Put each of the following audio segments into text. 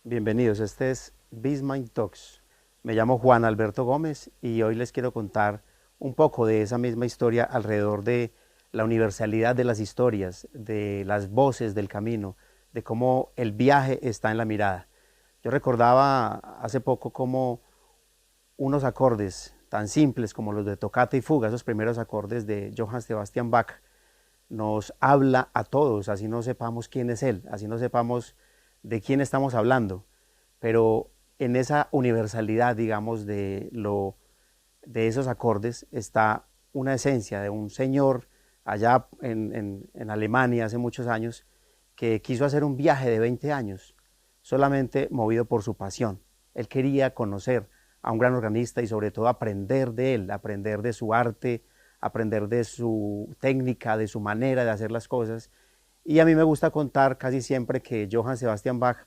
Bienvenidos, este es Bizmind Talks. Me llamo Juan Alberto Gómez y hoy les quiero contar un poco de esa misma historia alrededor de la universalidad de las historias, de las voces del camino, de cómo el viaje está en la mirada. Yo recordaba hace poco cómo unos acordes tan simples como los de tocata y fuga, esos primeros acordes de Johann Sebastian Bach, nos habla a todos, así no sepamos quién es él, así no sepamos de quién estamos hablando, pero en esa universalidad, digamos, de esos acordes está una esencia de un señor allá en Alemania hace muchos años que quiso hacer un viaje de 20 años, solamente movido por su pasión. Él quería conocer a un gran organista y sobre todo aprender de él, aprender de su arte, aprender de su técnica, de su manera de hacer las cosas. Y a mí me gusta contar casi siempre que Johann Sebastian Bach,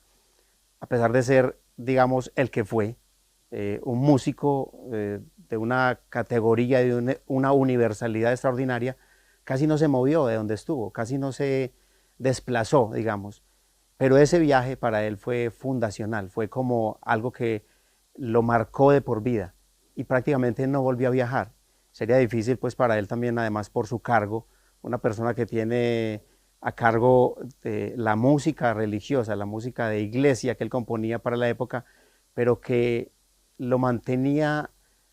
a pesar de ser, digamos, el que fue, un músico de una categoría, de una universalidad extraordinaria, casi no se movió de donde estuvo, casi no se desplazó, digamos. Pero ese viaje para él fue fundacional, fue como algo que lo marcó de por vida y prácticamente no volvió a viajar. Sería difícil pues para él también, además por su cargo, una persona que tiene a cargo de la música religiosa, la música de iglesia que él componía para la época, pero que lo mantenía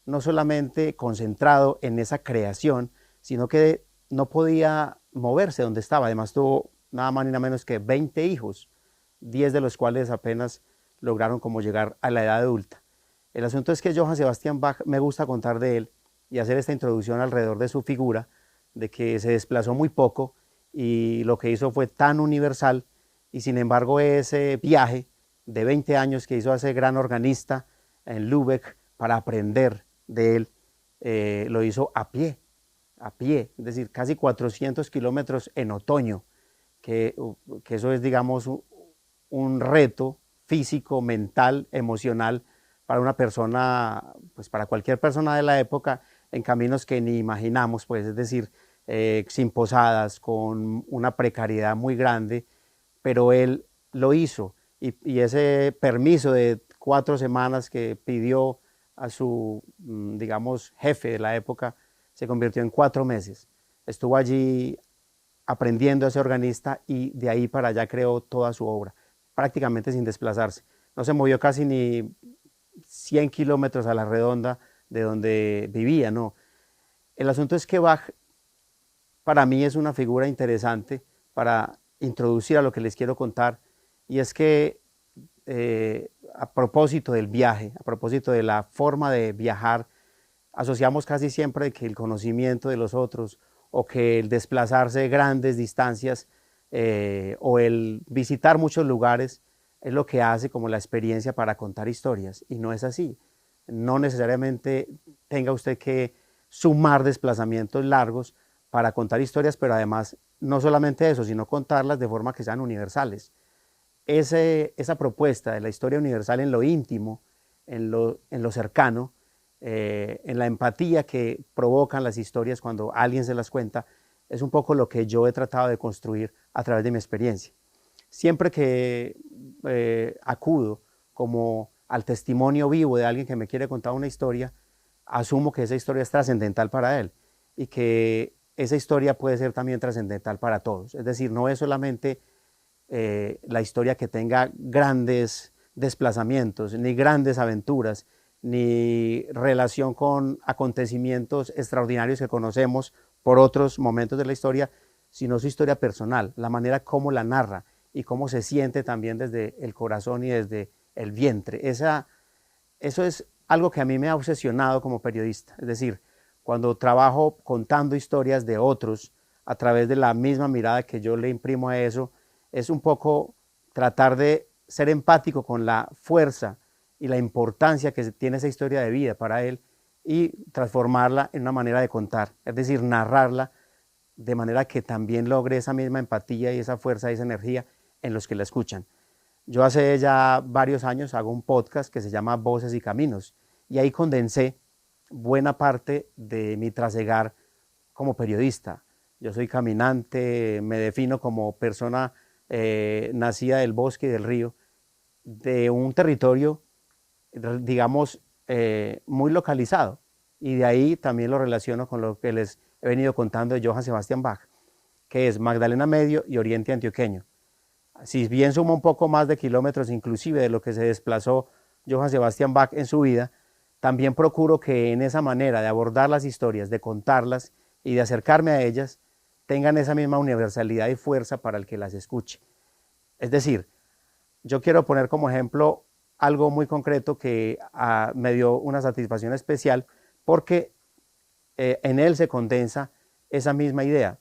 no solamente concentrado en esa creación, sino que no podía moverse donde estaba. Además tuvo nada más ni nada menos que 20 hijos, 10 de los cuales apenas lograron como llegar a la edad adulta. El asunto es que Johann Sebastian Bach, me gusta contar de él y hacer esta introducción alrededor de su figura, de que se desplazó muy poco y lo que hizo fue tan universal, y sin embargo ese viaje de 20 años que hizo ese gran organista en Lübeck para aprender de él, lo hizo a pie, es decir, casi 400 kilómetros en otoño, que, que eso es, digamos, un reto físico, mental, emocional para una persona, pues para cualquier persona de la época, en caminos que ni imaginamos, pues es decir, sin posadas, con una precariedad muy grande, pero él lo hizo y ese permiso de 4 semanas que pidió a su, digamos, jefe de la época, se convirtió en 4 meses. Estuvo allí aprendiendo a ser organista y de ahí para allá creó toda su obra, prácticamente sin desplazarse. No se movió casi ni 100 kilómetros a la redonda de donde vivía, no. El asunto es que Bach para mí es una figura interesante para introducir a lo que les quiero contar, y es que a propósito del viaje, a propósito de la forma de viajar, asociamos casi siempre que el conocimiento de los otros o que el desplazarse grandes distancias o el visitar muchos lugares es lo que hace como la experiencia para contar historias, y no es así. No necesariamente tenga usted que sumar desplazamientos largos para contar historias, pero además no solamente eso, sino contarlas de forma que sean universales. Esa propuesta de la historia universal en lo íntimo, en lo cercano, en la empatía que provocan las historias cuando alguien se las cuenta, es un poco lo que yo he tratado de construir a través de mi experiencia. Siempre que acudo como al testimonio vivo de alguien que me quiere contar una historia, asumo que esa historia es trascendental para él y que esa historia puede ser también trascendental para todos. Es decir, no es solamente la historia que tenga grandes desplazamientos, ni grandes aventuras, ni relación con acontecimientos extraordinarios que conocemos por otros momentos de la historia, sino su historia personal, la manera como la narra y cómo se siente también desde el corazón y desde el vientre. Eso es algo que a mí me ha obsesionado como periodista. Es decir, cuando trabajo contando historias de otros a través de la misma mirada que yo le imprimo a eso, es un poco tratar de ser empático con la fuerza y la importancia que tiene esa historia de vida para él y transformarla en una manera de contar, es decir, narrarla de manera que también logre esa misma empatía y esa fuerza y esa energía en los que la escuchan. Yo hace ya varios años hago un podcast que se llama Voces y Caminos, y ahí condensé buena parte de mi trasegar como periodista. Yo soy caminante, me defino como persona nacida del bosque y del río, de un territorio, digamos, muy localizado. Y de ahí también lo relaciono con lo que les he venido contando de Johann Sebastian Bach, que es Magdalena Medio y Oriente Antioqueño. Si bien suma un poco más de kilómetros inclusive de lo que se desplazó Johann Sebastian Bach en su vida, también procuro que en esa manera de abordar las historias, de contarlas y de acercarme a ellas, tengan esa misma universalidad y fuerza para el que las escuche. Es decir, yo quiero poner como ejemplo algo muy concreto que me dio una satisfacción especial porque en él se condensa esa misma idea,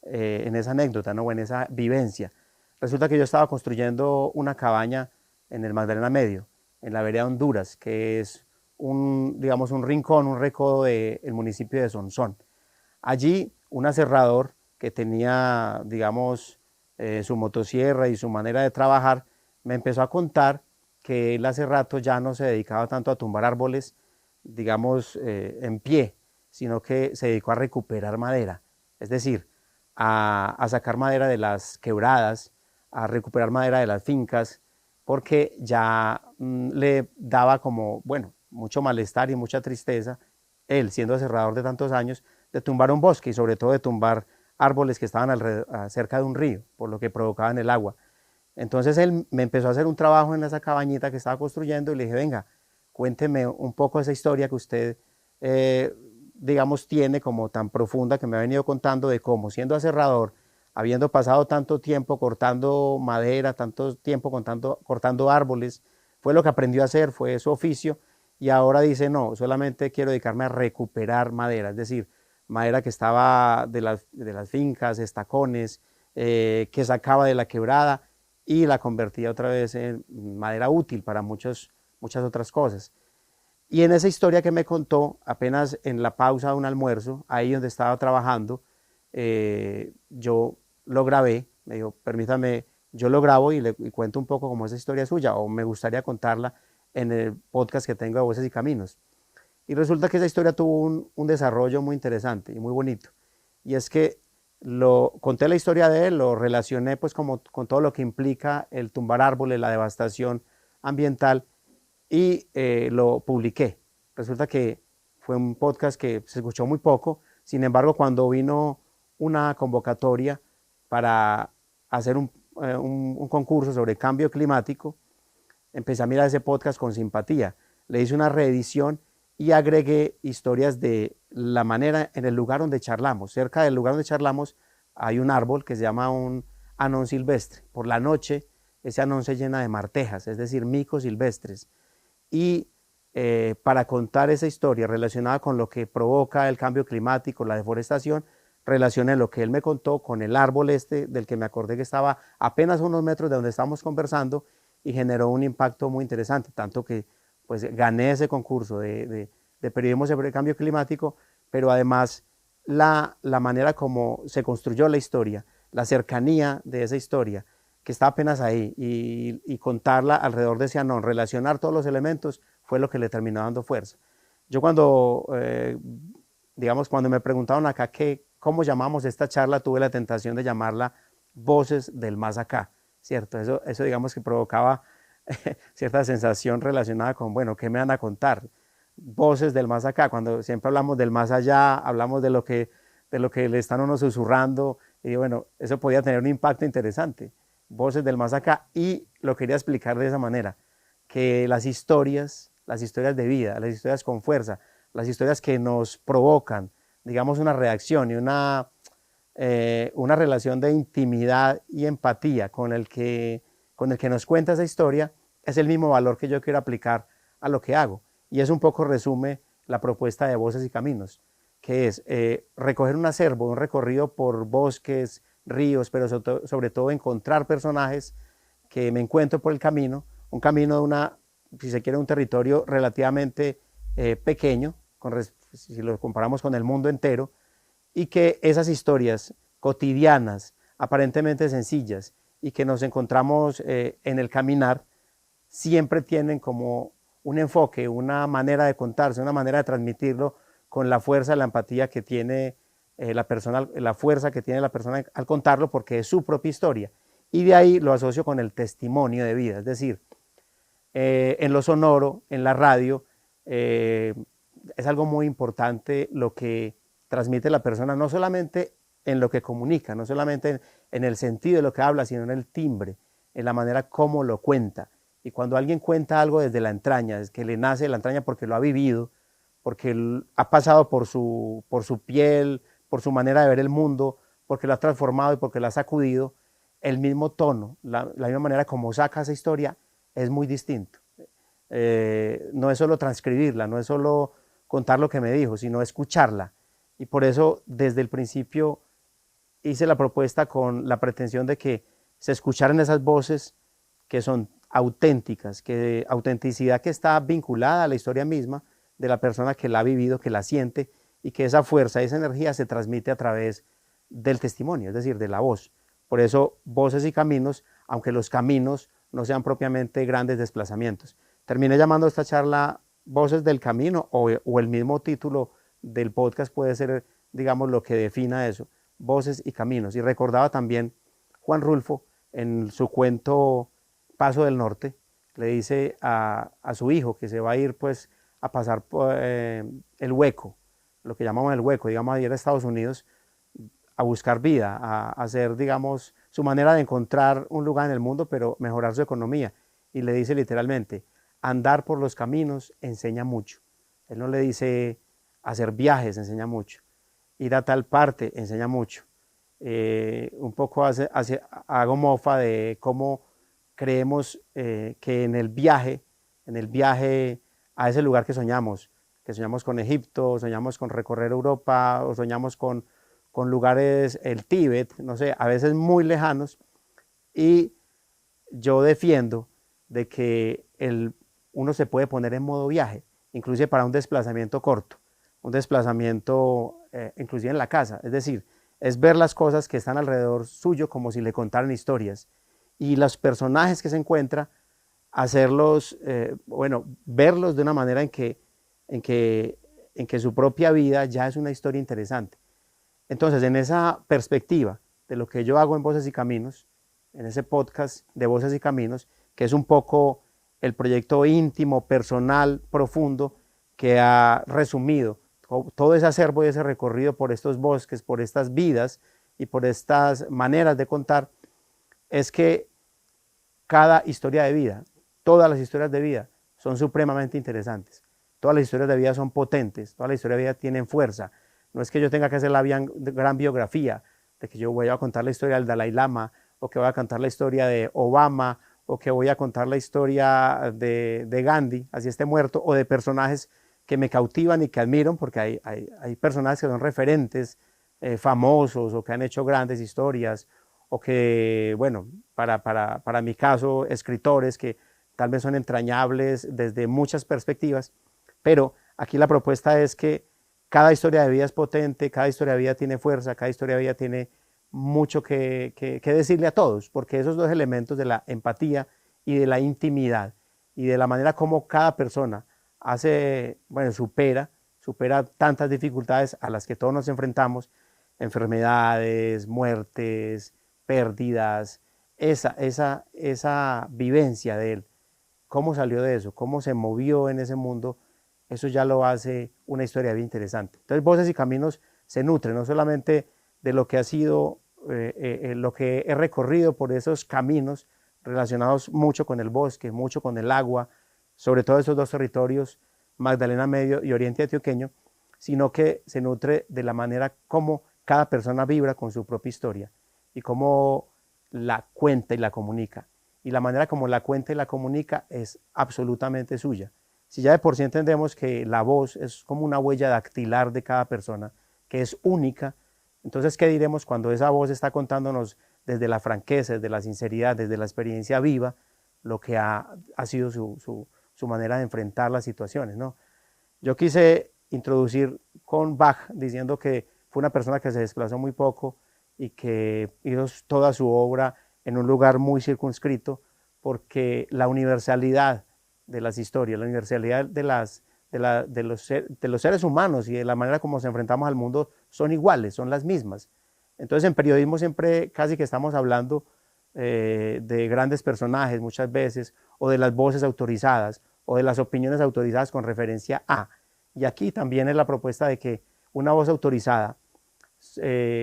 en esa anécdota, ¿no? O en esa vivencia. Resulta que yo estaba construyendo una cabaña en el Magdalena Medio, en la vereda Honduras, que es digamos, un rincón, un recodo del municipio de Sonsón. Allí un aserrador que tenía, digamos, su motosierra y su manera de trabajar, me empezó a contar que él hace rato ya no se dedicaba tanto a tumbar árboles, digamos, en pie, sino que se dedicó a recuperar madera, es decir, a sacar madera de las quebradas, a recuperar madera de las fincas, porque ya le daba como, bueno, mucho malestar y mucha tristeza, él siendo aserrador de tantos años, de tumbar un bosque y sobre todo de tumbar árboles que estaban cerca de un río, por lo que provocaban el agua. Entonces él me empezó a hacer un trabajo en esa cabañita que estaba construyendo y le dije, venga, cuénteme un poco esa historia que usted, digamos, tiene como tan profunda que me ha venido contando de cómo siendo aserrador, habiendo pasado tanto tiempo cortando madera, tanto tiempo cortando árboles, fue lo que aprendió a hacer, fue su oficio, y ahora dice, no, solamente quiero dedicarme a recuperar madera, es decir, madera que estaba de las fincas, estacones, que sacaba de la quebrada y la convertía otra vez en madera útil para muchas otras cosas. Y en esa historia que me contó, apenas en la pausa de un almuerzo, ahí donde estaba trabajando, yo lo grabé, me dijo, permítame, yo lo grabo y cuento un poco como esa historia suya, o me gustaría contarla en el podcast que tengo de Voces y Caminos. Y resulta que esa historia tuvo un desarrollo muy interesante y muy bonito. Y es que conté la historia de él, lo relacioné pues como con todo lo que implica el tumbar árboles, la devastación ambiental y lo publiqué. Resulta que fue un podcast que se escuchó muy poco, sin embargo cuando vino una convocatoria para hacer un concurso sobre cambio climático, empecé a mirar ese podcast con simpatía, le hice una reedición y agregué historias de la manera en el lugar donde charlamos. Cerca del lugar donde charlamos hay un árbol que se llama un anón silvestre. Por la noche ese anón se llena de martejas, es decir, micos silvestres. Y para contar esa historia relacionada con lo que provoca el cambio climático, la deforestación, relacioné lo que él me contó con el árbol este del que me acordé que estaba apenas a unos metros de donde estábamos conversando y generó un impacto muy interesante, tanto que pues gané ese concurso de periodismo sobre el cambio climático, pero además la manera como se construyó la historia, la cercanía de esa historia, que está apenas ahí, y contarla alrededor de ese anón, relacionar todos los elementos, fue lo que le terminó dando fuerza. Yo digamos, cuando me preguntaron acá cómo llamamos esta charla, tuve la tentación de llamarla Voces del Más Acá, ¿cierto? Eso digamos que provocaba cierta sensación relacionada con, bueno, ¿qué me van a contar? Voces del más acá, cuando siempre hablamos del más allá, hablamos de lo que le están uno susurrando, y bueno, eso podía tener un impacto interesante, voces del más acá, y lo quería explicar de esa manera, que las historias de vida, las historias con fuerza, las historias que nos provocan, digamos, una reacción y una relación de intimidad y empatía con el que nos cuenta esa historia, es el mismo valor que yo quiero aplicar a lo que hago. Y eso un poco resume la propuesta de Voces y Caminos, que es recoger un acervo, un recorrido por bosques, ríos, pero sobre todo encontrar personajes que me encuentro por el camino, un camino de si se quiere, un territorio relativamente pequeño, si lo comparamos con el mundo entero, y que esas historias cotidianas, aparentemente sencillas, y que nos encontramos en el caminar, siempre tienen como un enfoque, una manera de contarse, una manera de transmitirlo con la fuerza, la empatía que tiene la persona, la fuerza que tiene la persona al contarlo, porque es su propia historia. Y de ahí lo asocio con el testimonio de vida, es decir, en lo sonoro, en la radio, es algo muy importante lo que transmite la persona, no solamente en lo que comunica, no solamente en el sentido de lo que habla, sino en el timbre, en la manera como lo cuenta. Y cuando alguien cuenta algo desde la entraña, es que le nace de la entraña porque lo ha vivido, porque ha pasado por su piel, por su manera de ver el mundo, porque lo ha transformado y porque lo ha sacudido, el mismo tono, la misma manera como saca esa historia es muy distinto. No es solo transcribirla, no es solo contar lo que me dijo, sino escucharla. Y por eso desde el principio hice la propuesta con la pretensión de que se escucharan esas voces que son auténticas, que autenticidad que está vinculada a la historia misma de la persona que la ha vivido, que la siente, y que esa fuerza, esa energía se transmite a través del testimonio, es decir, de la voz. Por eso, voces y caminos, aunque los caminos no sean propiamente grandes desplazamientos. Terminé llamando a esta charla Voces del Camino, o el mismo título del podcast puede ser, digamos, lo que defina eso, Voces y Caminos. Y recordaba también Juan Rulfo en su cuento Paso del Norte, le dice a su hijo que se va a ir pues a pasar por, el hueco, lo que llamamos el hueco, digamos, a ir a Estados Unidos a buscar vida, a hacer, digamos, su manera de encontrar un lugar en el mundo, pero mejorar su economía. Y le dice literalmente, andar por los caminos enseña mucho. Él no le dice hacer viajes enseña mucho, ir a tal parte enseña mucho. Un poco hago mofa de cómo creemos que en el viaje a ese lugar que soñamos con Egipto, soñamos con recorrer Europa, o soñamos con lugares, el Tíbet, no sé, a veces muy lejanos, y yo defiendo de que uno se puede poner en modo viaje, inclusive para un desplazamiento corto, un desplazamiento inclusive en la casa, es decir, es ver las cosas que están alrededor suyo como si le contaran historias, y los personajes que se encuentra, hacerlos, bueno, verlos de una manera en que su propia vida ya es una historia interesante. Entonces, en esa perspectiva de lo que yo hago en Voces y Caminos, en ese podcast de Voces y Caminos, que es un poco el proyecto íntimo, personal, profundo, que ha resumido todo ese acervo y ese recorrido por estos bosques, por estas vidas y por estas maneras de contar, es que cada historia de vida, todas las historias de vida son supremamente interesantes. Todas las historias de vida son potentes, todas las historias de vida tienen fuerza. No es que yo tenga que hacer la gran biografía, de que yo voy a contar la historia del Dalai Lama, o que voy a contar la historia de Obama, o que voy a contar la historia de Gandhi, así esté muerto, o de personajes que me cautivan y que admiro, porque hay personajes que son referentes, famosos, o que han hecho grandes historias, o que, bueno, para mi caso, escritores que tal vez son entrañables desde muchas perspectivas, pero aquí la propuesta es que cada historia de vida es potente, cada historia de vida tiene fuerza, cada historia de vida tiene mucho que decirle a todos, porque esos dos elementos de la empatía y de la intimidad y de la manera como cada persona hace, bueno, supera tantas dificultades a las que todos nos enfrentamos, enfermedades, muertes, pérdidas, esa vivencia de él, cómo salió de eso, cómo se movió en ese mundo, eso ya lo hace una historia bien interesante. Entonces, Voces y Caminos se nutren no solamente de lo que ha sido, lo que he recorrido por esos caminos relacionados mucho con el bosque, mucho con el agua, sobre todo esos dos territorios, Magdalena Medio y Oriente Antioqueño, sino que se nutre de la manera como cada persona vibra con su propia historia y cómo la cuenta y la comunica. Y la manera como la cuenta y la comunica es absolutamente suya. Si ya de por sí entendemos que la voz es como una huella dactilar de cada persona, que es única, entonces, ¿qué diremos cuando esa voz está contándonos desde la franqueza, desde la sinceridad, desde la experiencia viva, lo que ha sido su manera de enfrentar las situaciones, ¿no? Yo quise introducir con Bach diciendo que fue una persona que se desplazó muy poco y que hizo toda su obra en un lugar muy circunscrito, porque la universalidad de las historias, la universalidad de los seres humanos y de la manera como nos enfrentamos al mundo son iguales, son las mismas. Entonces, en periodismo siempre casi que estamos hablando de grandes personajes muchas veces, o de las voces autorizadas, o de las opiniones autorizadas con referencia a. Y aquí también es la propuesta de que una voz autorizada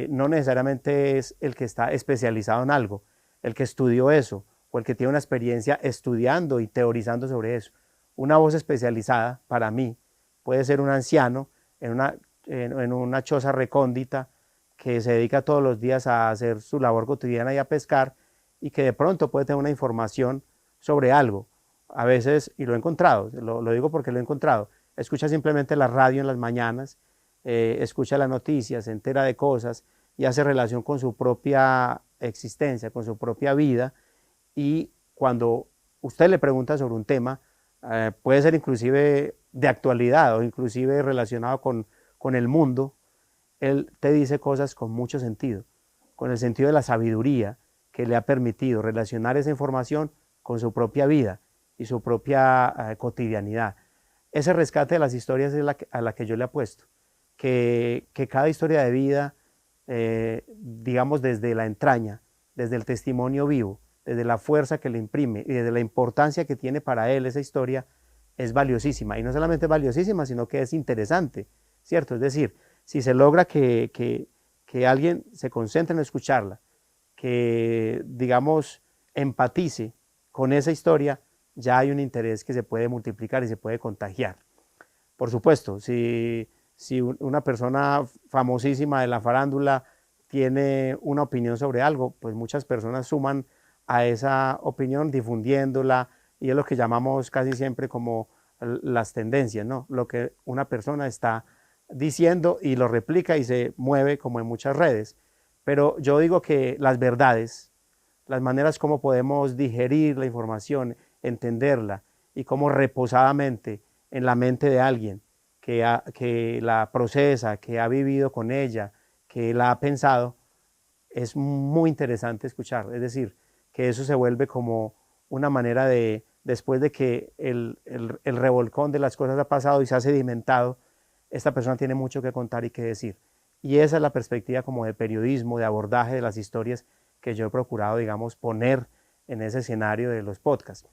no necesariamente es el que está especializado en algo, el que estudió eso, o el que tiene una experiencia estudiando y teorizando sobre eso. Una voz especializada, para mí, puede ser un anciano en una choza recóndita que se dedica todos los días a hacer su labor cotidiana y a pescar, y que de pronto puede tener una información sobre algo. A veces, y lo he encontrado, lo digo porque lo he encontrado, escucha simplemente la radio en las mañanas, escucha las noticias, se entera de cosas y hace relación con su propia existencia, con su propia vida, y cuando usted le pregunta sobre un tema, puede ser inclusive de actualidad o inclusive relacionado con el mundo, él te dice cosas con mucho sentido, con el sentido de la sabiduría que le ha permitido relacionar esa información con su propia vida y su propia cotidianidad. Ese rescate de las historias es a la que yo le apuesto, que cada historia de vida, digamos desde la entraña, desde el testimonio vivo, desde la fuerza que le imprime y desde la importancia que tiene para él esa historia, es valiosísima. Y no solamente es valiosísima, sino que es interesante, ¿cierto? Es decir, si se logra que alguien se concentre en escucharla, que, digamos, empatice con esa historia, ya hay un interés que se puede multiplicar y se puede contagiar. Por supuesto, si una persona famosísima de la farándula tiene una opinión sobre algo, pues muchas personas suman a esa opinión difundiéndola, y es lo que llamamos casi siempre como las tendencias, ¿no? Lo que una persona está diciendo y lo replica y se mueve como en muchas redes. Pero yo digo que las verdades, las maneras como podemos digerir la información, entenderla, y cómo reposadamente en la mente de alguien que la procesa, que ha vivido con ella, que la ha pensado, es muy interesante escuchar. Es decir, que eso se vuelve como una manera de, después de que el revolcón de las cosas ha pasado y se ha sedimentado, esta persona tiene mucho que contar y que decir. Y esa es la perspectiva como de periodismo, de abordaje de las historias que yo he procurado, digamos, poner en ese escenario de los podcasts.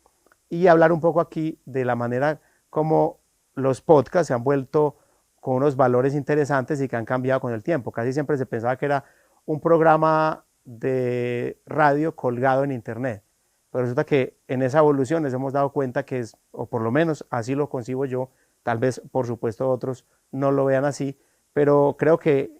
Y hablar un poco aquí de la manera como los podcasts se han vuelto con unos valores interesantes y que han cambiado con el tiempo. Casi siempre se pensaba que era un programa de radio colgado en internet, pero resulta que en esa evolución nos hemos dado cuenta que es, o por lo menos así lo concibo yo, tal vez por supuesto otros no lo vean así, pero creo que,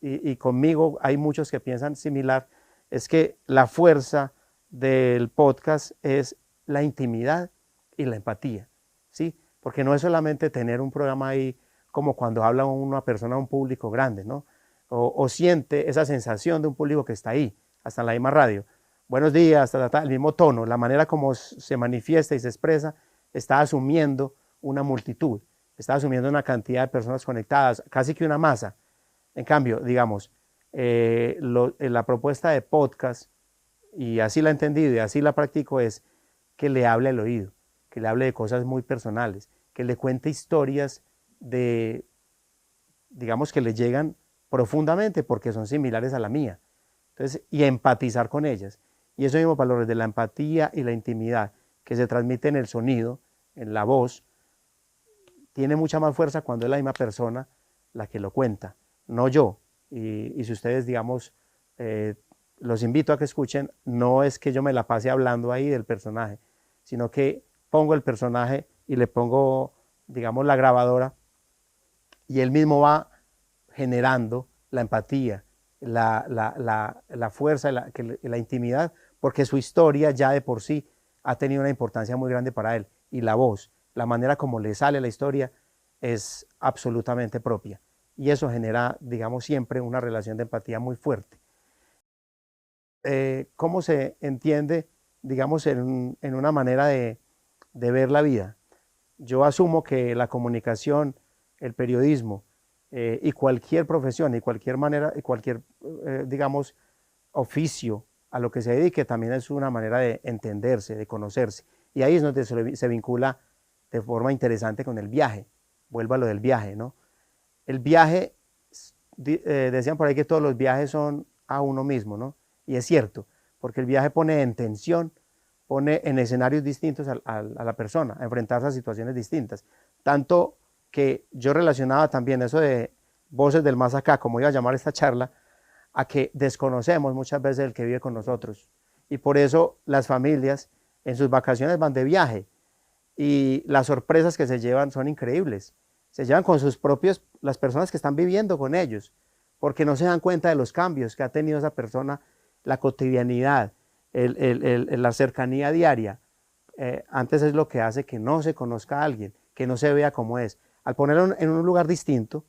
y conmigo hay muchos que piensan similar, es que la fuerza del podcast es la intimidad y la empatía, ¿sí? Porque no es solamente tener un programa ahí como cuando habla una persona a un público grande, ¿no? O siente esa sensación de un público que está ahí, hasta en la misma radio. Buenos días, el mismo tono, la manera como se manifiesta y se expresa, está asumiendo una multitud, está asumiendo una cantidad de personas conectadas, casi que una masa. En cambio, digamos, la propuesta de podcast, y así la he entendido y así la practico, es que le hable al oído, que le hable de cosas muy personales, que le cuente historias de, digamos, que le llegan profundamente porque son similares a la mía. Entonces, y empatizar con ellas. Y esos mismos valores de la empatía y la intimidad que se transmite en el sonido, en la voz, tiene mucha más fuerza cuando es la misma persona la que lo cuenta, no yo. Y si ustedes, digamos, los invito a que escuchen, no es que yo me la pase hablando ahí del personaje, sino que pongo el personaje y le pongo, digamos, la grabadora, y él mismo va generando la empatía, la fuerza, la intimidad, porque su historia ya de por sí ha tenido una importancia muy grande para él, y la voz, la manera como le sale la historia es absolutamente propia, y eso genera, digamos, siempre una relación de empatía muy fuerte. ¿Cómo se entiende, digamos, en una manera de ver la vida? Yo asumo que la comunicación, el periodismo, y cualquier profesión y cualquier manera, y cualquier, digamos, oficio a lo que se dedique, también es una manera de entenderse, de conocerse. Y ahí es donde se vincula de forma interesante con el viaje. Vuelvo a lo del viaje, ¿no? El viaje, decían por ahí que todos los viajes son a uno mismo, ¿no? Y es cierto, porque el viaje pone en tensión, pone en escenarios distintos a la persona, a enfrentarse a situaciones distintas. Tanto que yo relacionaba también eso de voces del más acá, como iba a llamar esta charla, a que desconocemos muchas veces el que vive con nosotros. Y por eso las familias en sus vacaciones van de viaje y las sorpresas que se llevan son increíbles. Se llevan con sus propios, las personas que están viviendo con ellos, porque no se dan cuenta de los cambios que ha tenido esa persona, la cotidianidad, la cercanía diaria. Antes es lo que hace que no se conozca a alguien, que no se vea como es. Al ponerlo en un lugar distinto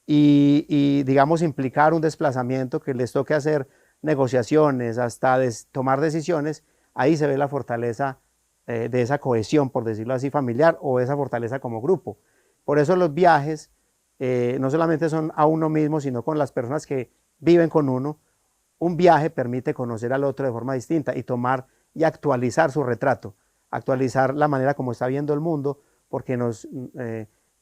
y digamos, implicar un desplazamiento que les toque hacer negociaciones, hasta tomar decisiones, ahí se ve la fortaleza de esa cohesión, por decirlo así, familiar, o esa fortaleza como grupo. Por eso los viajes no solamente son a uno mismo, sino con las personas que viven con uno. Un viaje permite conocer al otro de forma distinta y tomar y actualizar su retrato, actualizar la manera como está viendo el mundo, porque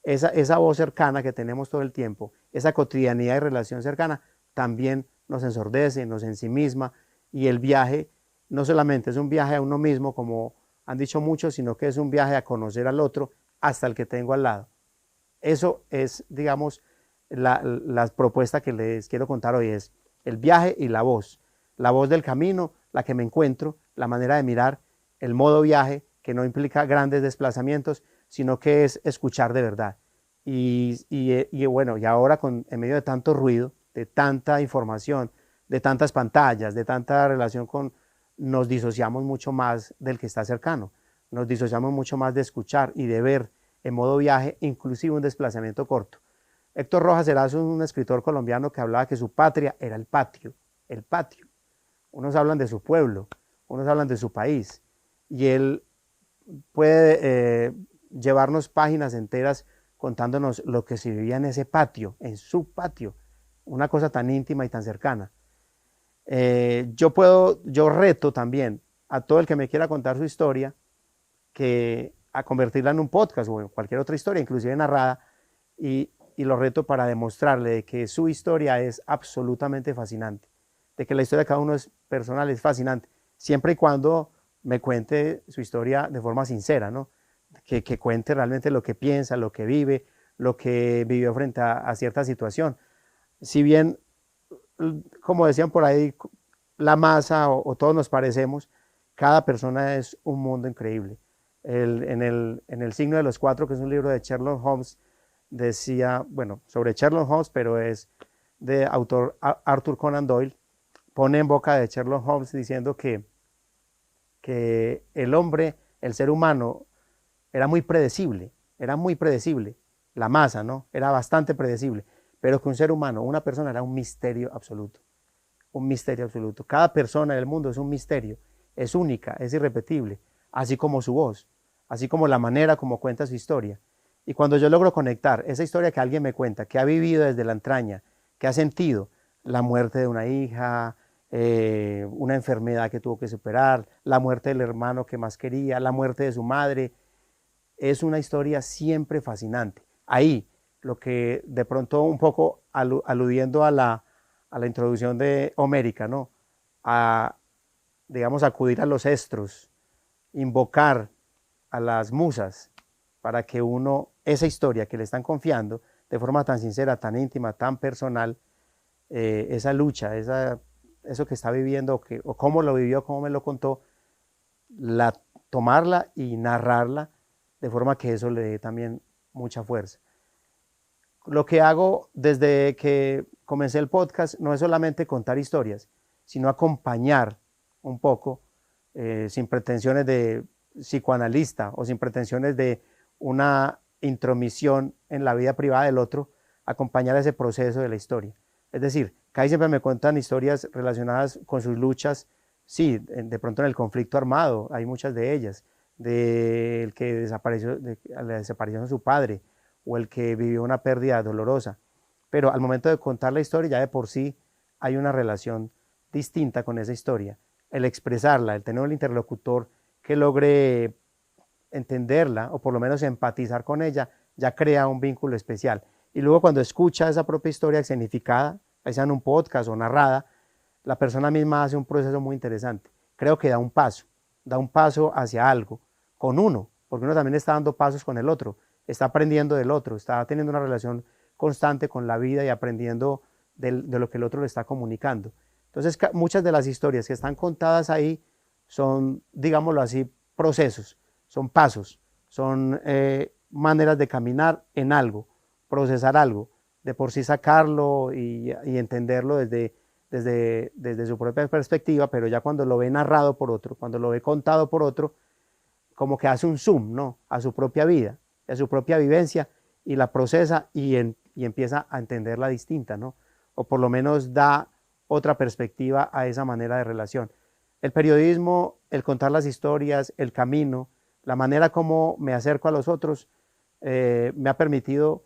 esa voz cercana que tenemos todo el tiempo, esa cotidianidad y relación cercana, también nos ensordece, nos ensimisma, y el viaje no solamente es un viaje a uno mismo, como han dicho muchos, sino que es un viaje a conocer al otro hasta el que tengo al lado. Eso es, digamos, la propuesta que les quiero contar hoy, es el viaje y la voz del camino, la que me encuentro, la manera de mirar, el modo viaje, que no implica grandes desplazamientos, sino que es escuchar de verdad. Y bueno, y ahora en medio de tanto ruido, de tanta información, de tantas pantallas, de tanta relación nos disociamos mucho más del que está cercano, nos disociamos mucho más de escuchar y de ver en modo viaje, inclusive un desplazamiento corto. Héctor Rojas era un escritor colombiano que hablaba que su patria era el patio, el patio. Unos hablan de su pueblo, unos hablan de su país, y él puede llevarnos páginas enteras contándonos lo que se vivía en ese patio, en su patio, una cosa tan íntima y tan cercana. Yo reto también a todo el que me quiera contar su historia, a convertirla en un podcast o en cualquier otra historia, inclusive narrada, y lo reto para demostrarle de que su historia es absolutamente fascinante, de que la historia de cada uno es personal, es fascinante, siempre y cuando me cuente su historia de forma sincera, ¿no? Que cuente realmente lo que piensa, lo que vive, lo que vivió frente a cierta situación. Si bien, como decían por ahí, la masa o todos nos parecemos, cada persona es un mundo increíble. En el Signo de los Cuatro, que es un libro de Sherlock Holmes, decía, bueno, sobre Sherlock Holmes, pero es de autor Arthur Conan Doyle, pone en boca de Sherlock Holmes diciendo que el hombre, el ser humano, era muy predecible, la masa, ¿no? Era bastante predecible, pero que un ser humano, una persona, era un misterio absoluto, un misterio absoluto. Cada persona del mundo es un misterio, es única, es irrepetible, así como su voz, así como la manera como cuenta su historia. Y cuando yo logro conectar esa historia que alguien me cuenta, que ha vivido desde la entraña, que ha sentido la muerte de una hija, una enfermedad que tuvo que superar, la muerte del hermano que más quería, la muerte de su madre, es una historia siempre fascinante. Ahí, lo que de pronto un poco aludiendo a la introducción de Homérica, ¿no? Digamos, acudir a los estros, invocar a las musas para que esa historia que le están confiando de forma tan sincera, tan íntima, tan personal, esa lucha, eso que está viviendo, o cómo lo vivió, cómo me lo contó, tomarla y narrarla de forma que eso le dé también mucha fuerza. Lo que hago desde que comencé el podcast no es solamente contar historias, sino acompañar un poco, sin pretensiones de psicoanalista o sin pretensiones de una intromisión en la vida privada del otro, acompañar ese proceso de la historia. Es decir, casi siempre me cuentan historias relacionadas con sus luchas, sí, de pronto en el conflicto armado, hay muchas de ellas, del que desapareció, de la desaparición de su padre, o el que vivió una pérdida dolorosa. Pero al momento de contar la historia, ya de por sí hay una relación distinta con esa historia. El expresarla, el tener un interlocutor que logre entenderla, o por lo menos empatizar con ella, ya crea un vínculo especial. Y luego cuando escucha esa propia historia escenificada, ya sea en un podcast o narrada, la persona misma hace un proceso muy interesante. Creo que da un paso hacia algo, con uno, porque uno también está dando pasos con el otro, está aprendiendo del otro, está teniendo una relación constante con la vida y aprendiendo de lo que el otro le está comunicando. Entonces, muchas de las historias que están contadas ahí son, digámoslo así, procesos, son pasos, son maneras de caminar en algo, procesar algo, de por sí sacarlo y entenderlo desde su propia perspectiva, pero ya cuando lo ve narrado por otro, cuando lo ve contado por otro, como que hace un zoom, ¿no?, a su propia vida, a su propia vivencia, y la procesa y empieza a entenderla distinta, ¿no? O por lo menos da otra perspectiva a esa manera de relación. El periodismo, el contar las historias, el camino, la manera como me acerco a los otros, me ha permitido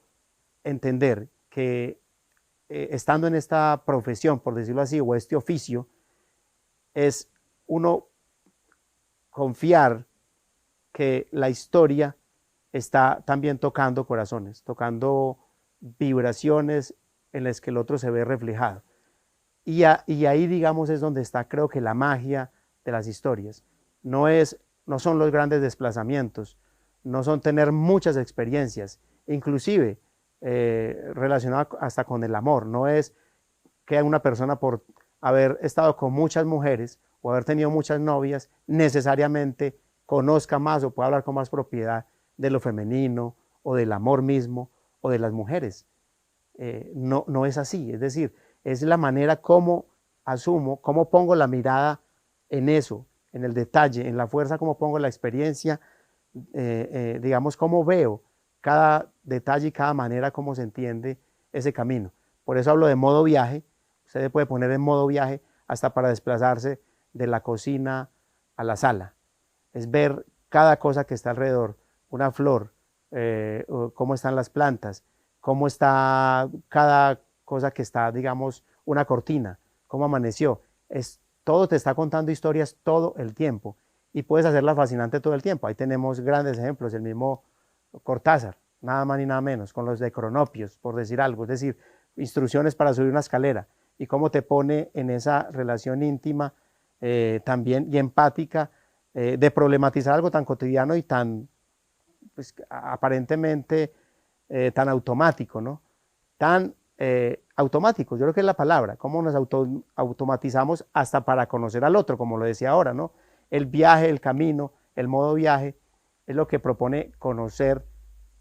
entender que estando en esta profesión, por decirlo así, o este oficio, es uno confiar que la historia está también tocando corazones, tocando vibraciones en las que el otro se ve reflejado. Y ahí, digamos, es donde está, creo que, la magia de las historias. No son los grandes desplazamientos, no son tener muchas experiencias, inclusive relacionado hasta con el amor. No es que una persona por haber estado con muchas mujeres o haber tenido muchas novias necesariamente conozca más o pueda hablar con más propiedad de lo femenino o del amor mismo o de las mujeres. No es así, es decir, es la manera como asumo, cómo pongo la mirada en eso, en el detalle, en la fuerza, cómo pongo la experiencia, digamos, cómo veo cada detalle y cada manera como se entiende ese camino. Por eso hablo de modo viaje. Usted puede poner en modo viaje hasta para desplazarse de la cocina a la sala. Es ver cada cosa que está alrededor, una flor, cómo están las plantas, cómo está cada cosa que está, digamos, una cortina, cómo amaneció. Todo te está contando historias todo el tiempo y puedes hacerla fascinante todo el tiempo. Ahí tenemos grandes ejemplos, el mismo Cortázar, nada más ni nada menos, con los de Cronopios, por decir algo, es decir, instrucciones para subir una escalera y cómo te pone en esa relación íntima también y empática de problematizar algo tan cotidiano y tan, pues, aparentemente tan automático, ¿no? Tan automático, yo creo que es la palabra, cómo nos automatizamos hasta para conocer al otro, como lo decía ahora, ¿no? El viaje, el camino, el modo viaje, es lo que propone conocer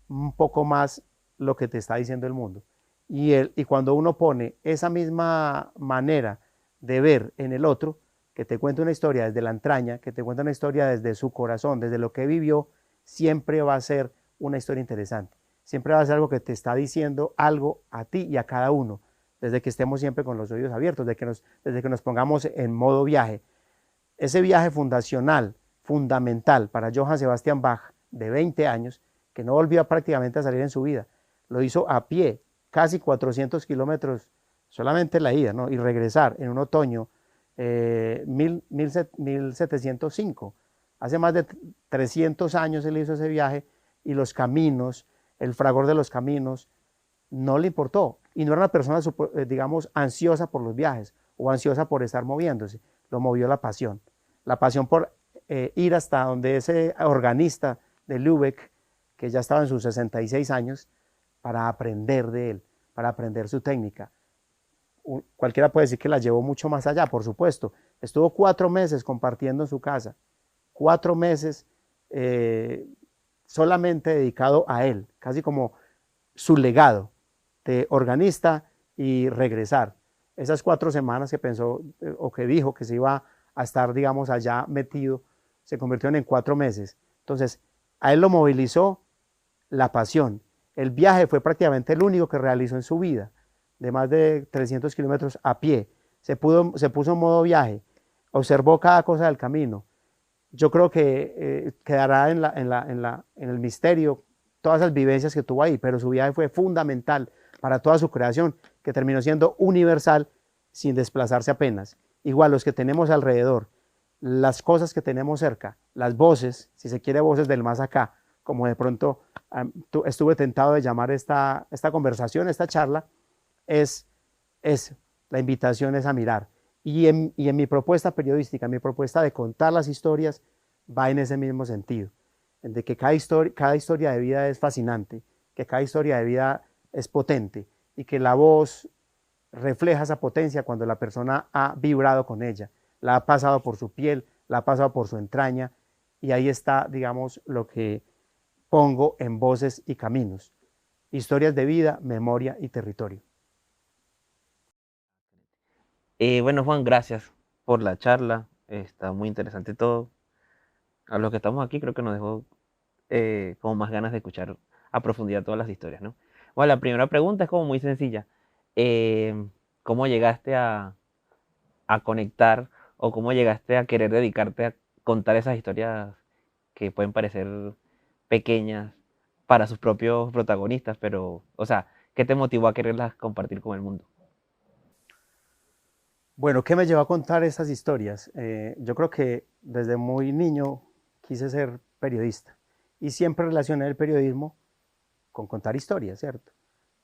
un poco más lo que te está diciendo el mundo. Y cuando uno pone esa misma manera de ver en el otro, que te cuenta una historia desde la entraña, que te cuenta una historia desde su corazón, desde lo que vivió, siempre va a ser una historia interesante. Siempre va a ser algo que te está diciendo algo a ti y a cada uno, desde que estemos siempre con los oídos abiertos, desde que nos pongamos en modo viaje. Ese viaje fundacional, fundamental para Johann Sebastian Bach, de 20 años, que no volvió prácticamente a salir en su vida, lo hizo a pie, casi 400 kilómetros, solamente la ida, ¿no?, y regresar en un otoño 1705. Hace más de 300 años él hizo ese viaje y los caminos, el fragor de los caminos, no le importó. Y no era una persona, digamos, ansiosa por los viajes o ansiosa por estar moviéndose. Lo movió la pasión por ir hasta donde ese organista de Lübeck, que ya estaba en sus 66 años, para aprender de él, para aprender su técnica. Cualquiera puede decir que la llevó mucho más allá, por supuesto. Estuvo 4 meses compartiendo en su casa, 4 meses solamente dedicado a él, casi como su legado de organista y regresar. Esas 4 semanas que pensó o que dijo que se iba a estar, digamos, allá metido, se convirtieron en 4 meses. Entonces, a él lo movilizó la pasión. El viaje fue prácticamente el único que realizó en su vida, de más de 300 kilómetros a pie. Se puso en modo viaje, observó cada cosa del camino. Yo creo que quedará en el misterio todas esas vivencias que tuvo ahí, pero su viaje fue fundamental para toda su creación, que terminó siendo universal sin desplazarse apenas. Igual los que tenemos alrededor, las cosas que tenemos cerca, las voces, si se quiere voces del más acá, como de pronto estuve tentado de llamar esta conversación, esta charla, es la invitación es a mirar Y en mi propuesta periodística, mi propuesta de contar las historias, va en ese mismo sentido, en de que cada historia de vida es fascinante, que cada historia de vida es potente y que la voz refleja esa potencia cuando la persona ha vibrado con ella, la ha pasado por su piel, la ha pasado por su entraña, y ahí está, digamos, lo que pongo en Voces y Caminos: historias de vida, memoria y territorio. Bueno, Juan, gracias por la charla. Está muy interesante todo. A los que estamos aquí creo que nos dejó como más ganas de escuchar a profundidad todas las historias, ¿no? Bueno, la primera pregunta es como muy sencilla. Eh, ¿Cómo llegaste a conectar o cómo llegaste a querer dedicarte a contar esas historias que pueden parecer pequeñas para sus propios protagonistas, pero, o sea, ¿qué te motivó a quererlas compartir con el mundo? Bueno, ¿qué me llevó a contar estas historias? Yo creo que desde muy niño quise ser periodista y siempre relacioné el periodismo con contar historias, ¿cierto?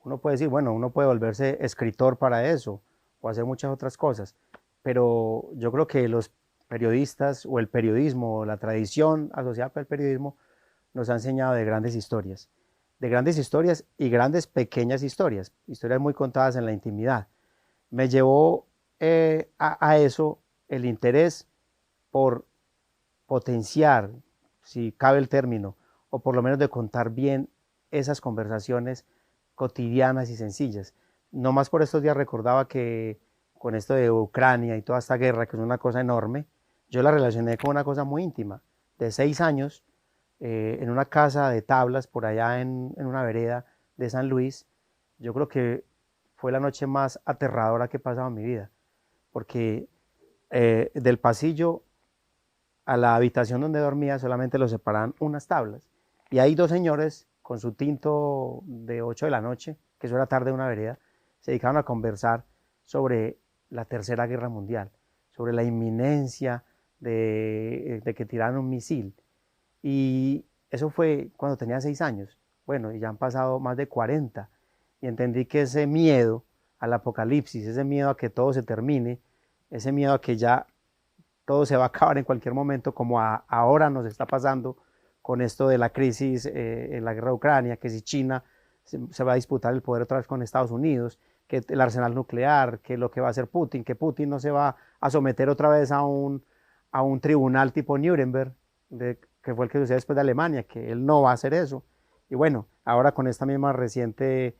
Uno puede decir, bueno, uno puede volverse escritor para eso o hacer muchas otras cosas, pero yo creo que los periodistas o el periodismo o la tradición asociada con el periodismo nos ha enseñado de grandes historias y grandes pequeñas historias, historias muy contadas en la intimidad. Me llevó a eso el interés por potenciar, si cabe el término, o por lo menos de contar bien esas conversaciones cotidianas y sencillas. No más por estos días recordaba que con esto de Ucrania y toda esta guerra, que es una cosa enorme, yo la relacioné con una cosa muy íntima, de 6 años, en una casa de tablas por allá en una vereda de San Luis. Yo creo que fue la noche más aterradora que he pasado en mi vida, porque del pasillo a la habitación donde dormía solamente lo separaban unas tablas. Y ahí dos señores con su tinto de 8 de la noche, que eso era tarde de una vereda, se dedicaron a conversar sobre la Tercera Guerra Mundial, sobre la inminencia de que tiraran un misil. Y eso fue cuando tenía 6 años. Bueno, y ya han pasado más de 40. Y entendí que ese miedo al apocalipsis, ese miedo a que todo se termine, ese miedo a que ya todo se va a acabar en cualquier momento, como ahora nos está pasando con esto de la crisis en la guerra de Ucrania, que si China se va a disputar el poder otra vez con Estados Unidos, que el arsenal nuclear, que lo que va a hacer Putin, que Putin no se va a someter otra vez a un tribunal tipo Nuremberg, que fue el que sucedió después de Alemania, que él no va a hacer eso. Y bueno, ahora con esta misma reciente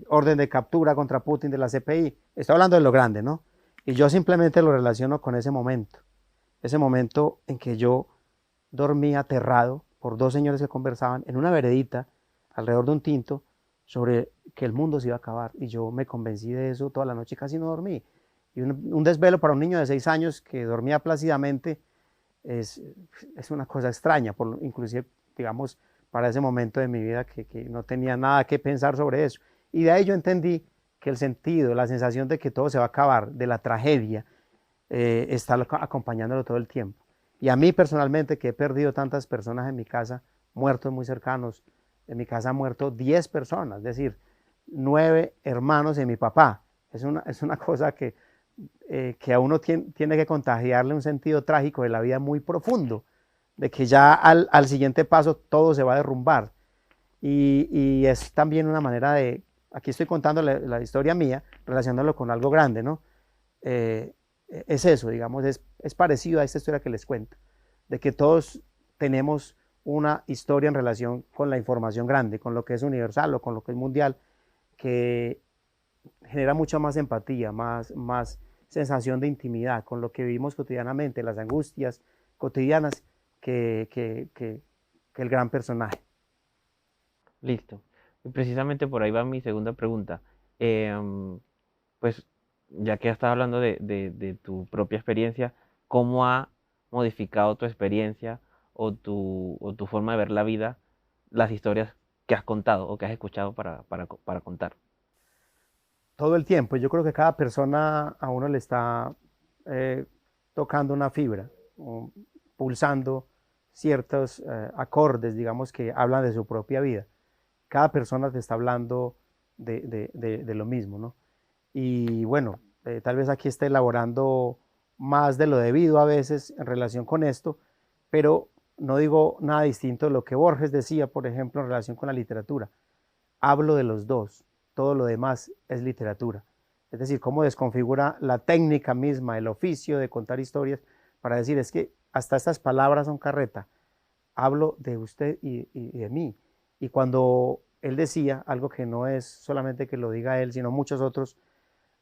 orden de captura contra Putin de la CPI, estoy hablando de lo grande, ¿no? Y yo simplemente lo relaciono con ese momento en que yo dormí aterrado por dos señores que conversaban en una veredita alrededor de un tinto sobre que el mundo se iba a acabar. Y yo me convencí de eso toda la noche y casi no dormí. Y un desvelo para un niño de 6 años que dormía plácidamente es, es una cosa extraña, inclusive, digamos, para ese momento de mi vida que no tenía nada que pensar sobre eso. Y de ahí yo entendí que el sentido, la sensación de que todo se va a acabar, de la tragedia, está acompañándolo todo el tiempo. Y a mí personalmente, que he perdido tantas personas en mi casa, muertos muy cercanos, en mi casa han muerto 10 personas, es decir, 9 hermanos de mi papá. Es una cosa que a uno tiene que contagiarle un sentido trágico de la vida muy profundo, de que ya al siguiente paso todo se va a derrumbar. Y es también una manera de, aquí estoy contando la historia mía, relacionándolo con algo grande, ¿no? Eh, es eso, digamos, es parecido a esta historia que les cuento, de que todos tenemos una historia en relación con la información grande, con lo que es universal o con lo que es mundial, que genera mucha más empatía, más sensación de intimidad con lo que vivimos cotidianamente, las angustias cotidianas, que el gran personaje. Listo. Y precisamente por ahí va mi segunda pregunta. Em, pues ya que estás hablando de tu propia experiencia, ¿cómo ha modificado tu experiencia o tu forma de ver la vida, las historias que has contado o que has escuchado para contar? Todo el tiempo, yo creo que cada persona a uno le está eh, tocando una fibra, o pulsando ciertos acordes, digamos, que hablan de su propia vida. Cada persona te está hablando de lo mismo, ¿no? Y bueno, Tal vez aquí esté elaborando más de lo debido a veces en relación con esto, pero no digo nada distinto de lo que Borges decía, por ejemplo, en relación con la literatura. Hablo de los dos, todo lo demás es literatura. Es decir, cómo desconfigura la técnica misma, el oficio de contar historias, para decir, es que hasta estas palabras son carreta. Hablo de usted y de mí. Y cuando él decía, algo que no es solamente que lo diga él, sino muchos otros,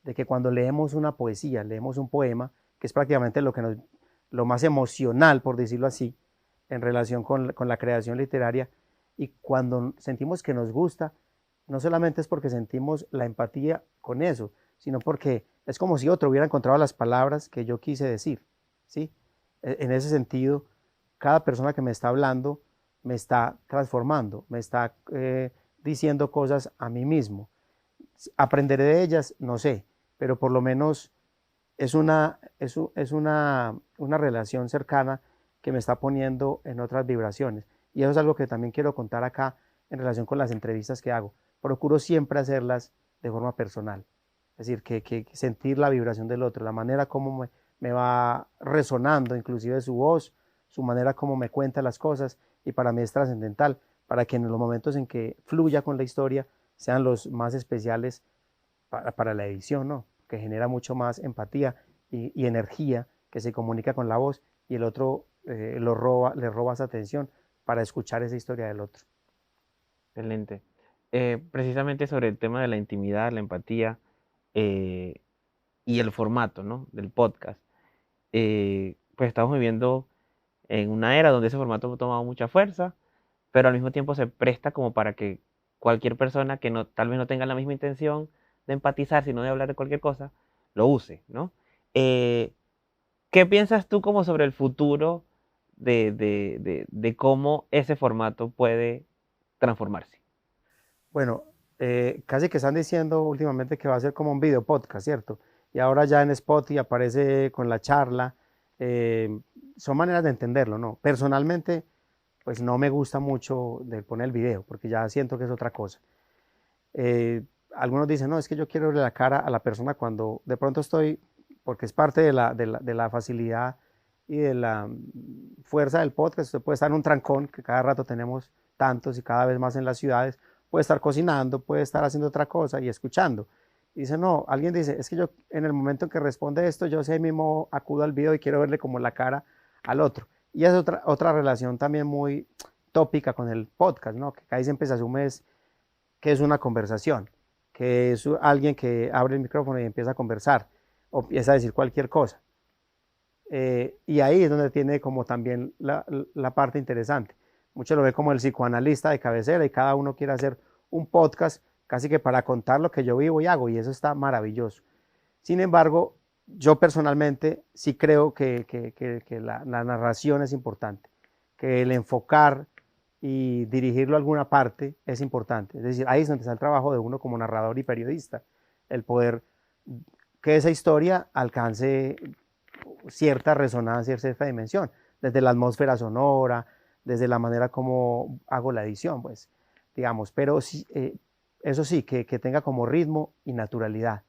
de que cuando leemos una poesía, leemos un poema, que es prácticamente lo más emocional, por decirlo así, en relación con la creación literaria, y cuando sentimos que nos gusta, no solamente es porque sentimos la empatía con eso, sino porque es como si otro hubiera encontrado las palabras que yo quise decir, ¿sí? En ese sentido, cada persona que me está hablando me está transformando, me está diciendo cosas a mí mismo. Aprenderé de ellas, no sé, pero por lo menos es una relación cercana que me está poniendo en otras vibraciones. Y eso es algo que también quiero contar acá en relación con las entrevistas que hago. Procuro siempre hacerlas de forma personal. Es decir, que sentir la vibración del otro, la manera como me va resonando, inclusive su voz, su manera como me cuenta las cosas, y para mí es trascendental, para que en los momentos en que fluya con la historia sean los más especiales para la edición, ¿no? Que genera mucho más empatía y energía que se comunica con la voz, y el otro le roba esa atención para escuchar esa historia del otro. Excelente. Precisamente sobre el tema de la intimidad, la empatía eh, y el formato, ¿no? Del podcast. Pues estamos viviendo en una era donde ese formato ha tomado mucha fuerza, pero al mismo tiempo se presta como para que cualquier persona que no, tal vez no tenga la misma intención de empatizar, sino de hablar de cualquier cosa, lo use, ¿no? Eh, ¿Qué piensas tú como sobre el futuro de cómo ese formato puede transformarse? Bueno, casi que están diciendo últimamente que va a ser como un video podcast, ¿cierto? Y ahora ya en Spotify aparece con la charla. eh, Son maneras de entenderlo, ¿no? Personalmente, pues no me gusta mucho de poner el video, porque ya siento que es otra cosa. Eh, Algunos dicen, no, es que yo quiero verle la cara a la persona cuando de pronto estoy, porque es parte de la facilidad y de la fuerza del podcast. Usted puede estar en un trancón, que cada rato tenemos tantos y cada vez más en las ciudades, puede estar cocinando, puede estar haciendo otra cosa y escuchando. Y dice, no, alguien dice, es que yo en el momento en que responde esto, yo sé mismo acudo al video y quiero verle como la cara al otro. Y es otra relación también muy tópica con el podcast, ¿no? Que ahí siempre se asume que es una conversación, que es alguien que abre el micrófono y empieza a conversar o empieza a decir cualquier cosa. Y ahí es donde tiene como también la parte interesante. Muchos lo ven como el psicoanalista de cabecera y cada uno quiere hacer un podcast casi que para contar lo que yo vivo y hago, y eso está maravilloso. Sin embargo, yo personalmente sí creo que la narración es importante, que el enfocar y dirigirlo a alguna parte es importante. Es decir, ahí es donde está el trabajo de uno como narrador y periodista, el poder que esa historia alcance cierta resonancia, cierta dimensión, desde la atmósfera sonora, desde la manera como hago la edición, pues, digamos, pero sí, eso sí, que tenga como ritmo y naturalidad.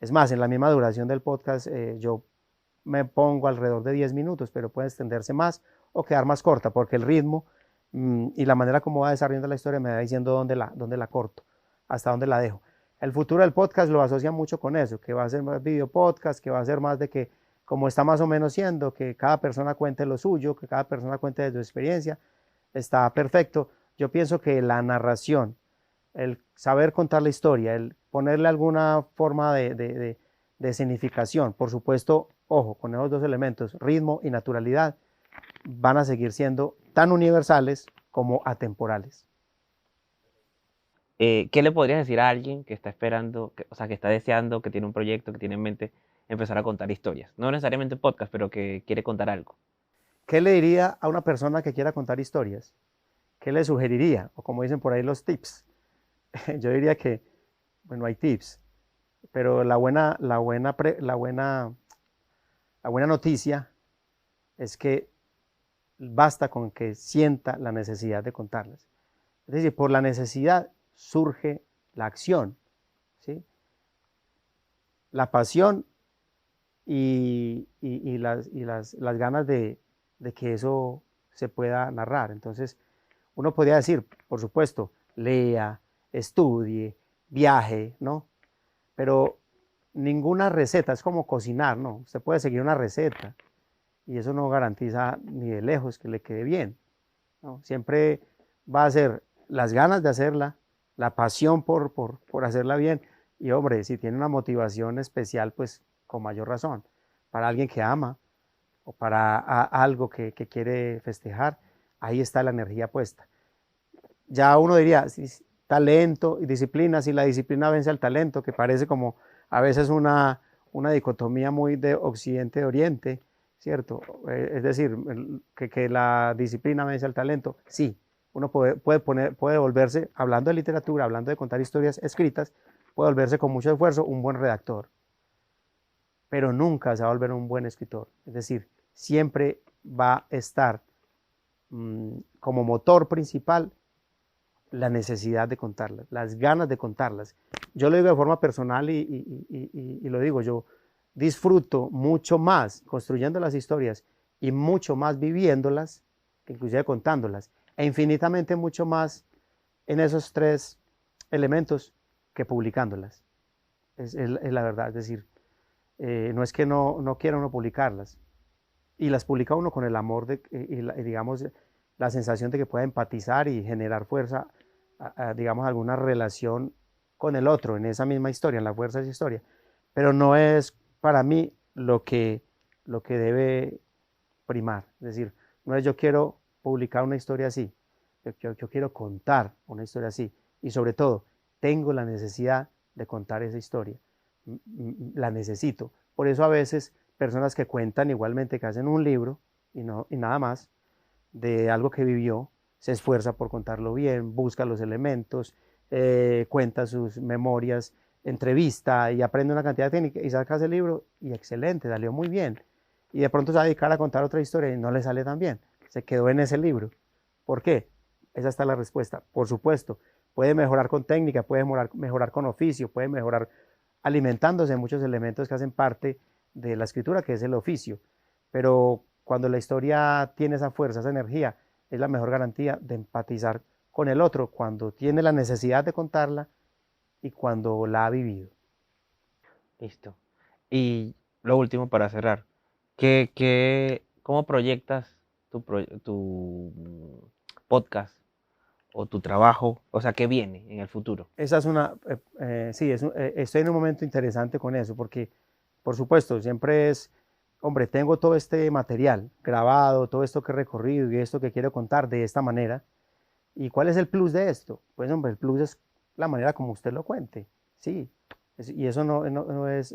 Es más, en la misma duración del podcast, yo me pongo alrededor de 10 minutos, pero puede extenderse más o quedar más corta, porque el ritmo y la manera como va desarrollando la historia me va diciendo dónde la corto, hasta dónde la dejo. El futuro del podcast lo asocia mucho con eso, que va a ser más video podcast, que va a ser más de que, como está más o menos siendo, que cada persona cuente lo suyo, que cada persona cuente de su experiencia, está perfecto. Yo pienso que la narración, el saber contar la historia, el ponerle alguna forma de escenificación, por supuesto, ojo, con esos dos elementos, ritmo y naturalidad, van a seguir siendo tan universales como atemporales. ¿Qué le podrías decir a alguien que está esperando, o sea, que está deseando, que tiene un proyecto, que tiene en mente empezar a contar historias? No necesariamente podcast, pero que quiere contar algo. ¿Qué le diría a una persona que quiera contar historias? ¿Qué le sugeriría? O como dicen por ahí los tips. Yo diría que, bueno, hay tips, pero la buena noticia es que basta con que sienta la necesidad de contarlas. Es decir, por la necesidad surge la acción, ¿sí? la pasión y las ganas de que eso se pueda narrar. Entonces, uno podría decir, por supuesto, lea, estudie, viaje, ¿no? Pero ninguna receta, es como cocinar, ¿no? Usted puede seguir una receta y eso no garantiza ni de lejos que le quede bien, ¿no? Siempre va a ser las ganas de hacerla, la pasión por hacerla bien y, hombre, si tiene una motivación especial, pues con mayor razón. Para alguien que ama o para algo que quiere festejar, ahí está la energía puesta. Ya uno diría, si, talento y disciplina, si la disciplina vence al talento, que parece como a veces una dicotomía muy de occidente de oriente, ¿cierto? Es decir, que la disciplina vence al talento, sí, uno puede volverse, hablando de literatura, hablando de contar historias escritas, puede volverse con mucho esfuerzo un buen redactor, pero nunca se va a volver un buen escritor. Es decir, siempre va a estar como motor principal la necesidad de contarlas, las ganas de contarlas. Yo lo digo de forma personal y lo digo, yo disfruto mucho más construyendo las historias y mucho más viviéndolas, que inclusive contándolas, e infinitamente mucho más en esos tres elementos que publicándolas. Es la verdad, es decir, no es que no quiera uno publicarlas, y las publica uno con el amor y digamos, la sensación de que pueda empatizar y generar fuerza, digamos, alguna relación con el otro en esa misma historia, en la fuerza de esa historia. Pero no es para mí lo que debe primar. Es decir, no es yo quiero publicar una historia así, yo quiero contar una historia así. Y sobre todo, tengo la necesidad de contar esa historia. La necesito. Por eso a veces personas que cuentan igualmente, que hacen un libro y nada más, de algo que vivió, se esfuerza por contarlo bien, busca los elementos, cuenta sus memorias, entrevista y aprende una cantidad de técnicas y saca ese libro y excelente, salió muy bien. Y de pronto se va a dedicar a contar otra historia y no le sale tan bien, se quedó en ese libro. ¿Por qué? Esa está la respuesta. Por supuesto, puede mejorar con técnica, puede mejorar con oficio, puede mejorar alimentándose de muchos elementos que hacen parte de la escritura, que es el oficio. Pero cuando la historia tiene esa fuerza, esa energía, es la mejor garantía de empatizar con el otro cuando tiene la necesidad de contarla y cuando la ha vivido. Listo. Y lo último para cerrar, cómo proyectas tu podcast o tu trabajo? O sea, ¿qué viene en el futuro? Esa es sí, estoy en un momento interesante con eso, porque, por supuesto, siempre es, hombre, tengo todo este material grabado, todo esto que he recorrido y esto que quiero contar de esta manera. ¿Y cuál es el plus de esto? Pues, hombre, el plus es la manera como usted lo cuente, sí. Y eso no es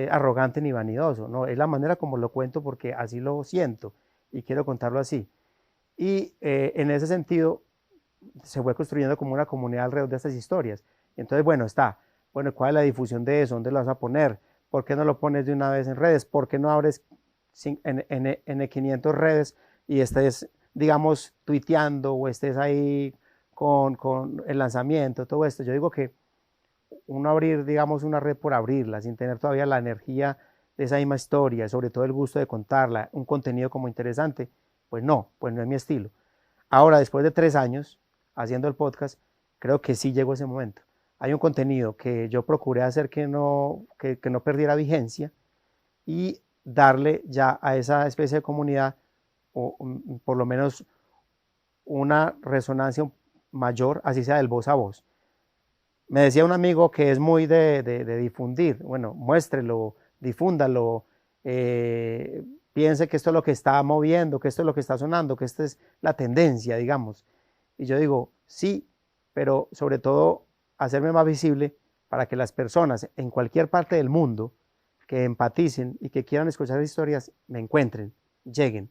arrogante ni vanidoso, no, es la manera como lo cuento porque así lo siento y quiero contarlo así. Y en ese sentido se fue construyendo como una comunidad alrededor de estas historias. Entonces, bueno, bueno, ¿cuál es la difusión de eso? ¿Dónde lo vas a poner? ¿Por qué no lo pones de una vez en redes? ¿Por qué no abres en 500 redes y estés, digamos, tuiteando o estés ahí con el lanzamiento, todo esto? Yo digo que uno abrir, digamos, una red por abrirla, sin tener todavía la energía de esa misma historia, sobre todo el gusto de contarla, un contenido como interesante, pues no es mi estilo. Ahora, después de 3 años haciendo el podcast, creo que sí llegó ese momento. Hay un contenido que yo procuré hacer que no perdiera vigencia y darle ya a esa especie de comunidad o por lo menos una resonancia mayor, así sea del voz a voz. Me decía un amigo que es muy de difundir, bueno, muéstrelo, difúndalo, piense que esto es lo que está moviendo, que esto es lo que está sonando, que esta es la tendencia, digamos. Y yo digo, sí, pero sobre todo hacerme más visible para que las personas en cualquier parte del mundo que empaticen y que quieran escuchar historias me encuentren, lleguen.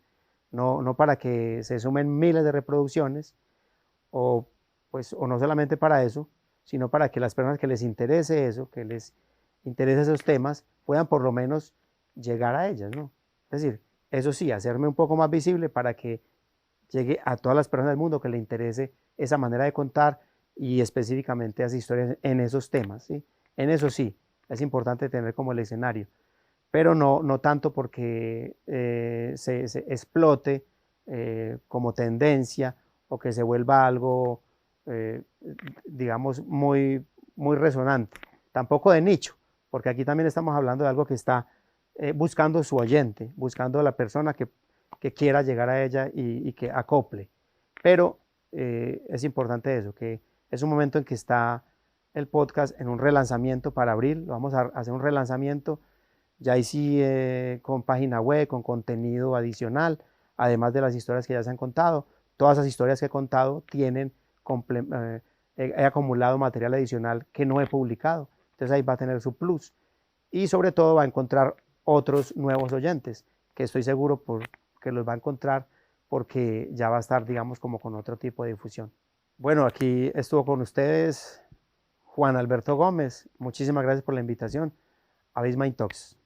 No para que se sumen miles de reproducciones o, pues, o no solamente para eso, sino para que las personas que les interese eso, que les interese esos temas, puedan por lo menos llegar a ellas, ¿no? Es decir, eso sí, hacerme un poco más visible para que llegue a todas las personas del mundo que le interese esa manera de contar y específicamente las historias en esos temas, ¿sí? En eso sí, es importante tener como el escenario, pero no tanto porque se explote como tendencia o que se vuelva algo, eh, digamos, muy resonante. Tampoco de nicho, porque aquí también estamos hablando de algo que está buscando su oyente, buscando a la persona que quiera llegar a ella y que acople. Pero es importante eso, que es un momento en que está el podcast en un relanzamiento para abril, vamos a hacer un relanzamiento, ya ahí sí con página web, con contenido adicional, además de las historias que ya se han contado. Todas esas historias que he contado tienen, he acumulado material adicional que no he publicado, entonces ahí va a tener su plus. Y sobre todo va a encontrar otros nuevos oyentes, que estoy seguro que los va a encontrar porque ya va a estar, digamos, como con otro tipo de difusión. Bueno, aquí estuvo con ustedes Juan Alberto Gómez. Muchísimas gracias por la invitación a Be My Talks.